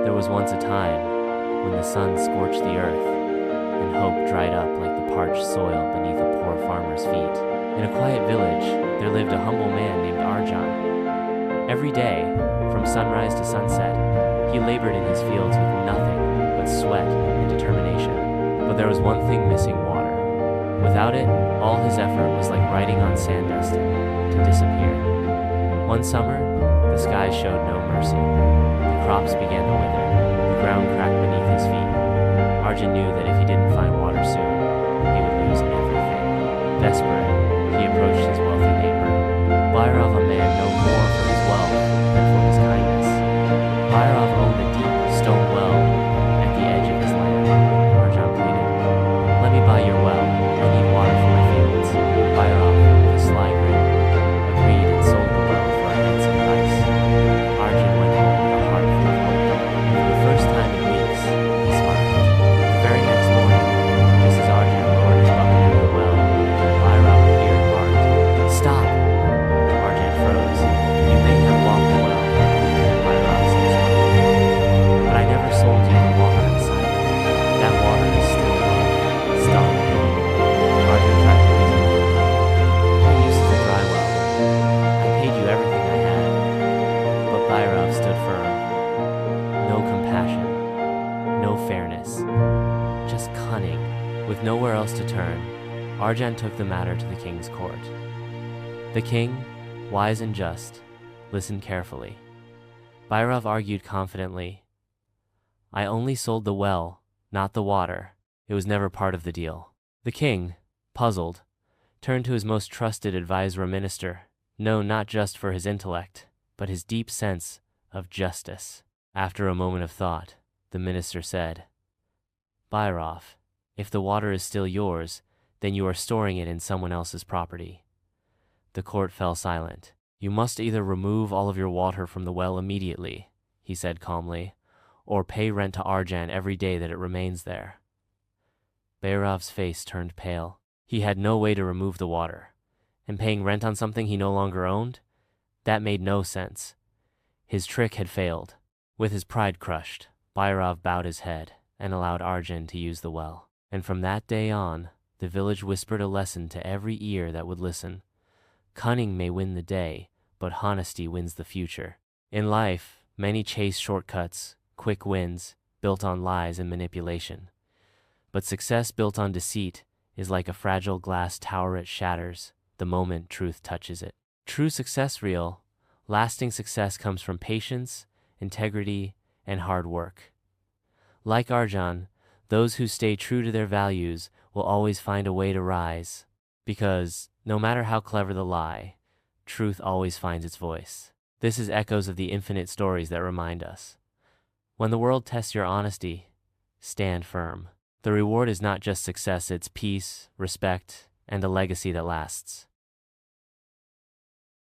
There was once a time when the sun scorched the earth and hope dried up like the parched soil beneath a poor farmer's feet. In a quiet village, there lived a humble man named Arjan. Every day, from sunrise to sunset, he labored in his fields with nothing but sweat and determination. But there was one thing missing: water. Without it, all his effort was like writing on sand destined to disappear. One summer, the sky showed no mercy. The crops began to wither. The ground cracked beneath his feet. Arjun knew that if he didn't find water soon, he would lose everything. Desperate, he approached his wealthy neighbor. Bhairav, a man known more for his wealth than for his kindness. Bhairav owned a deep stone well at the edge of his land. Arjun pleaded, "Let me buy your well. I need water for my fields." Bhairav, with a sly grin, agreed and sold the well for a handsome price. Arjun went home with a heart full of hope. For the first time in weeks, he smiled. The very next morning, just as Arjun lowered his bucket into the well, Bhairav appeared and barked, "Stop!" Arjun froze. "You may have bought the well," Bhairav said softly, "but I never sold you the water inside it. That water is still love." Stop. Arjun tried to reason with him. "What use is a dry well? I paid you everything I had." But Bhairav stood firm. No compassion, no fairness, just cunning. With nowhere else to turn, Arjan took the matter to the king's court. The king, wise and just, listened carefully. Bhairav argued confidently, "I only sold the well, not the water. It was never part of the deal." The king, puzzled, turned to his most trusted advisor, a minister, known not just for his intellect, but his deep sense of justice. After a moment of thought, the minister said, "Bhairav, if the water is still yours, then you are storing it in someone else's property." The court fell silent. "You must either remove all of your water from the well immediately," he said calmly, "or pay rent to Arjan every day that it remains there." Bhairav's face turned pale. He had no way to remove the water, and paying rent on something he no longer owned? That made no sense. His trick had failed. With his pride crushed, Bhairav bowed his head and allowed Arjun to use the well. And from that day on, the village whispered a lesson to every ear that would listen. Cunning may win the day, but honesty wins the future. In life, many chase shortcuts, quick wins, built on lies and manipulation. But success built on deceit is like a fragile glass tower. It shatters the moment truth touches it. True success, real, lasting success, comes from patience, integrity, and hard work. Like Arjan, those who stay true to their values will always find a way to rise, because no matter how clever the lie, truth always finds its voice. This is echoes of the infinite stories that remind us. When the world tests your honesty, stand firm. The reward is not just success, it's peace, respect, and a legacy that lasts.